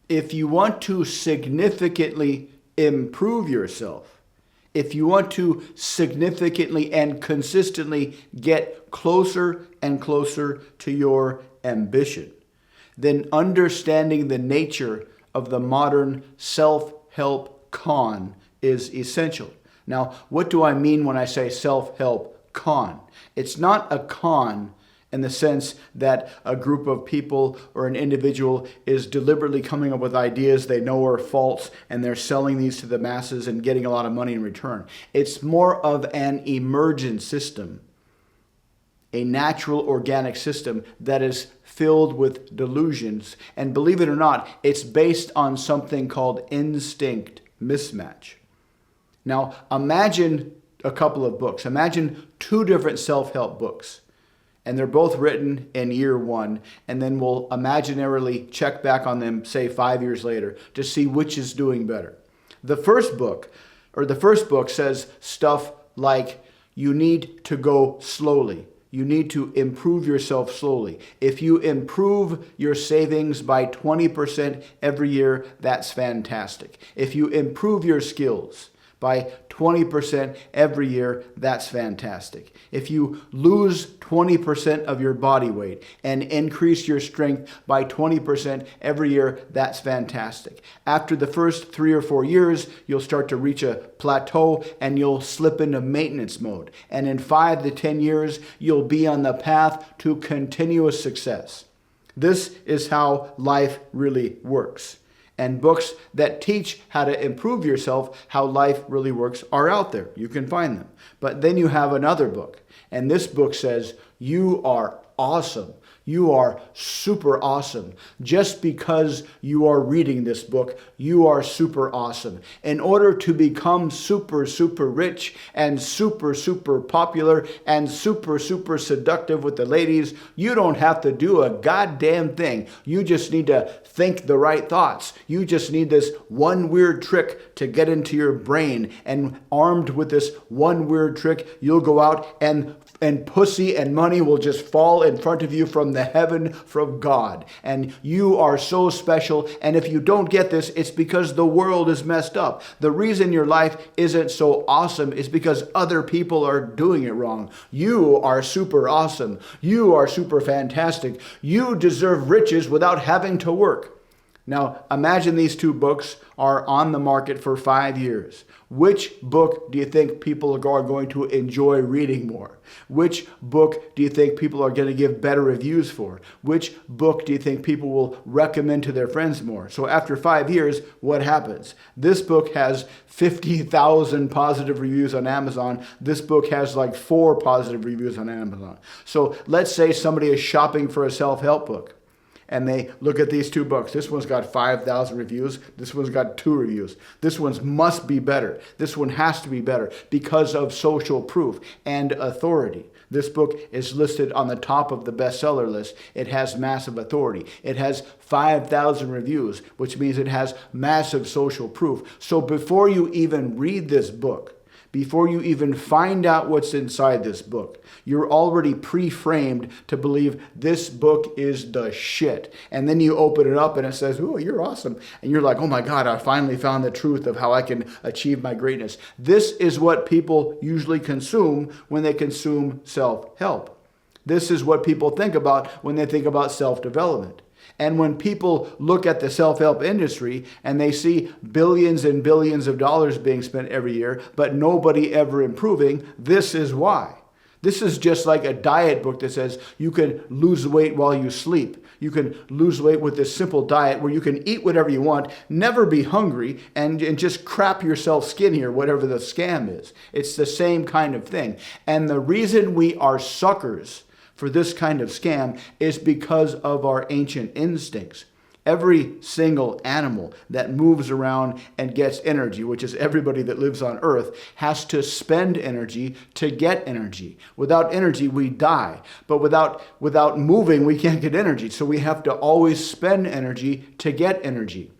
If you want to significantly improve yourself, if you want to significantly and consistently get closer and closer to your ambition, then understanding the nature of the modern self-help con is essential. Now, what do I mean when I say self-help con? It's not a con in the sense that a group of people or an individual is deliberately coming up with ideas they know are false and they're selling these to the masses and getting a lot of money in return. It's more of an emergent system, a natural organic system that is filled with delusions. And believe it or not, it's based on something called instinct mismatch. Now, imagine a couple of books. Imagine two different self-help books. And they're both written in year one, and then we'll imaginarily check back on them, say 5 years later, to see which is doing better. The first book says stuff like, you need to go slowly. You need to improve yourself slowly. If you improve your savings by 20% every year, that's fantastic. If you improve your skills by 20% every year, that's fantastic. If you lose 20% of your body weight and increase your strength by 20% every year, that's fantastic. After the first 3 or 4 years, you'll start to reach a plateau and you'll slip into maintenance mode. And in 5 to 10 years, you'll be on the path to continuous success. This is how life really works. And books that teach how to improve yourself, how life really works, are out there. You can find them. But then you have another book. And this book says, you are awesome. You are super awesome. Just because you are reading this book, you are super awesome. In order to become super, super rich and super, super popular and super, super seductive with the ladies, you don't have to do a goddamn thing. You just need to think the right thoughts. You just need this one weird trick to get into your brain. And armed with this one weird trick, you'll go out and pussy and money will just fall in front of you from the heaven from God. And you are so special. And if you don't get this, it's because the world is messed up. The reason your life isn't so awesome is because other people are doing it wrong. You are super awesome. You are super fantastic. You deserve riches without having to work. Now, imagine these two books are on the market for 5 years. Which book do you think people are going to enjoy reading more? Which book do you think people are going to give better reviews for? Which book do you think people will recommend to their friends more? So after 5 years, what happens? This book has 50,000 positive reviews on Amazon. This book has like 4 positive reviews on Amazon. So let's say somebody is shopping for a self-help book. And they look at these two books. This one's got 5,000 reviews. This one's got 2 reviews. This one's must be better. This one has to be better because of social proof and authority. This book is listed on the top of the bestseller list. It has massive authority. It has 5,000 reviews, which means it has massive social proof. So before you even read this book, before you even find out what's inside this book, you're already pre-framed to believe this book is the shit. And then you open it up and it says, oh, you're awesome. And you're like, oh my God, I finally found the truth of how I can achieve my greatness. This is what people usually consume when they consume self-help. This is what people think about when they think about self-development. And when people look at the self-help industry and they see billions and billions of dollars being spent every year, but nobody ever improving, this is why. This is just like a diet book that says you can lose weight while you sleep. You can lose weight with this simple diet where you can eat whatever you want, never be hungry, and just crap yourself skinnier, whatever the scam is. It's the same kind of thing. And the reason we are suckers for this kind of scam is because of our ancient instincts. Every single animal that moves around and gets energy, which is everybody that lives on Earth, has to spend energy to get energy. Without energy, we die. But without moving, we can't get energy. So we have to always spend energy to get energy,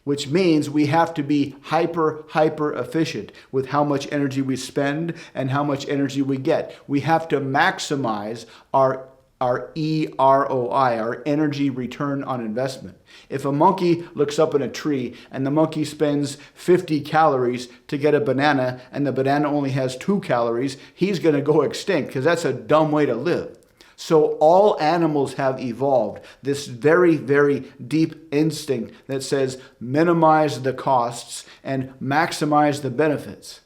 which means we have to be hyper efficient with how much energy we spend and how much energy we get. We have to maximize our our EROI, our energy return on investment. If a monkey looks up in a tree and the monkey spends 50 calories to get a banana and the banana only has 2 calories, he's going to go extinct because that's a dumb way to live. So all animals have evolved this very, very deep instinct that says minimize the costs and maximize the benefits.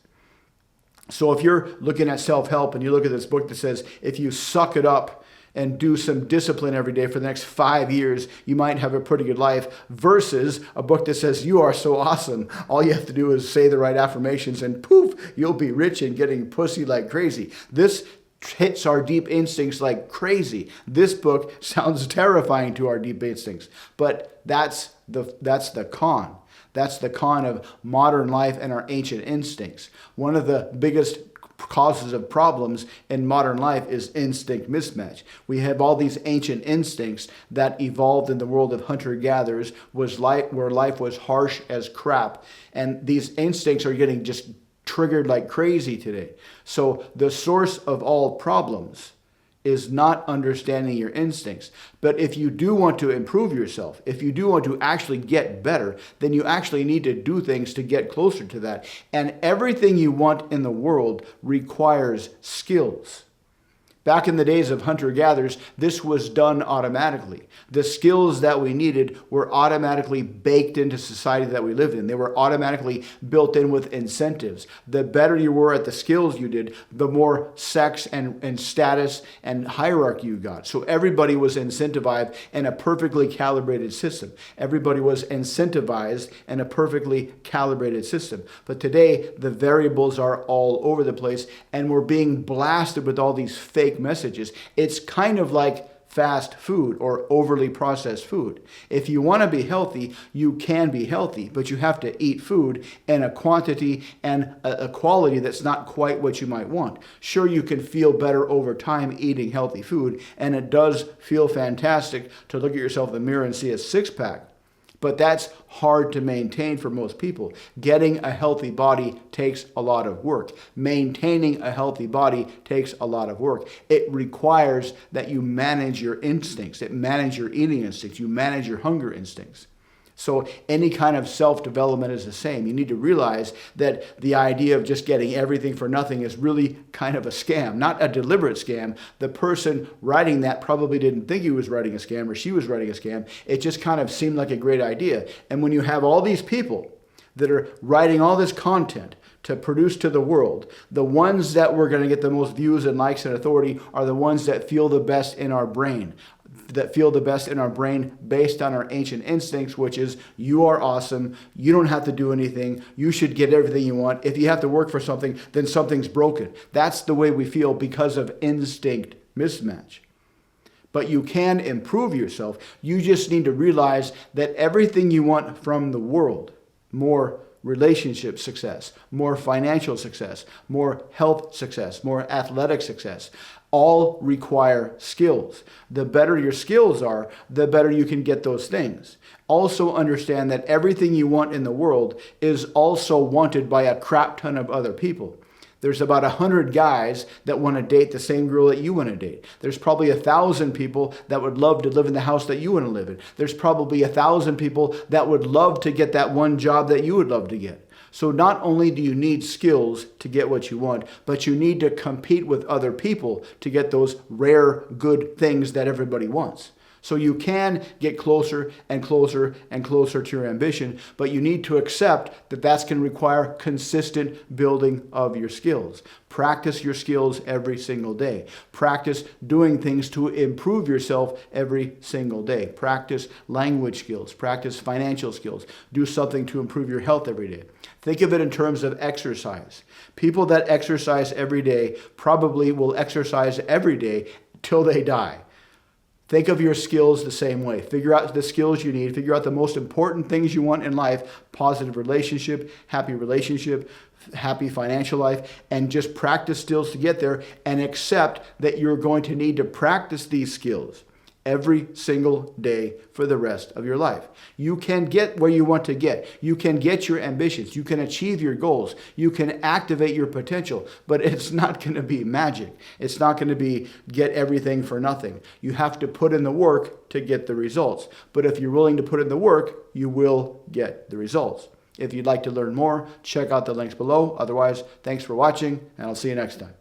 So if you're looking at self-help and you look at this book that says if you suck it up and do some discipline every day for the next 5 years, you might have a pretty good life, versus a book that says you are so awesome, all you have to do is say the right affirmations and poof, you'll be rich and getting pussy like crazy. This hits our deep instincts like crazy. This book sounds terrifying to our deep instincts, but that's the con. That's the con of modern life and our ancient instincts. One of the biggest causes of problems in modern life is instinct mismatch. We have all these ancient instincts that evolved in the world of hunter-gatherers, where life was harsh as crap, and these instincts are getting just triggered like crazy today. So the source of all problems is not understanding your instincts. But if you do want to improve yourself, if you do want to actually get better, then you actually need to do things to get closer to that. And everything you want in the world requires skills. Back in the days of hunter-gatherers, this was done automatically. The skills that we needed were automatically baked into society that we lived in. They were automatically built in with incentives. The better you were at the skills you did, the more sex and status and hierarchy you got. So everybody was incentivized in a perfectly calibrated system. Everybody was incentivized in a perfectly calibrated system. But today, the variables are all over the place, and we're being blasted with all these fake messages. It's kind of like fast food or overly processed food. If you want to be healthy, you can be healthy, but you have to eat food in a quantity and a quality that's not quite what you might want. Sure, you can feel better over time eating healthy food, and it does feel fantastic to look at yourself in the mirror and see a six-pack. But that's hard to maintain for most people. Getting a healthy body takes a lot of work. Maintaining a healthy body takes a lot of work. It requires that you manage your instincts, that manage your eating instincts, you manage your hunger instincts. So any kind of self-development is the same. You need to realize that the idea of just getting everything for nothing is really kind of a scam, not a deliberate scam. The person writing that probably didn't think he was writing a scam or she was writing a scam. It just kind of seemed like a great idea. And when you have all these people that are writing all this content to produce to the world, the ones that we're going to get the most views and likes and authority are the ones that feel the best in our brain. Based on our ancient instincts, which is you are awesome, you don't have to do anything, you should get everything you want. If you have to work for something, then something's broken. That's the way we feel because of instinct mismatch. But you can improve yourself. You just need to realize that everything you want from the world, more relationship success, more financial success, more health success, more athletic success, all require skills. The better your skills are, the better you can get those things. Also understand that everything you want in the world is also wanted by a crap ton of other people. There's about 100 guys that want to date the same girl that you want to date. There's probably 1,000 people that would love to live in the house that you want to live in. There's probably 1,000 people that would love to get that one job that you would love to get. So not only do you need skills to get what you want, but you need to compete with other people to get those rare good things that everybody wants. So you can get closer and closer and closer to your ambition, but you need to accept that that's going to require consistent building of your skills. Practice your skills every single day. Practice doing things to improve yourself every single day. Practice language skills. Practice financial skills. Do something to improve your health every day. Think of it in terms of exercise. People that exercise every day probably will exercise every day till they die. Think of your skills the same way. Figure out the skills you need. Figure out the most important things you want in life. Positive relationship, happy financial life, and just practice skills to get there and accept that you're going to need to practice these skills every single day for the rest of your life. You can get where you want to get. You can get your ambitions. You can achieve your goals. You can activate your potential, but it's not going to be magic. It's not going to be get everything for nothing. You have to put in the work to get the results. But if you're willing to put in the work, you will get the results. If you'd like to learn more, check out the links below. Otherwise, thanks for watching, and I'll see you next time.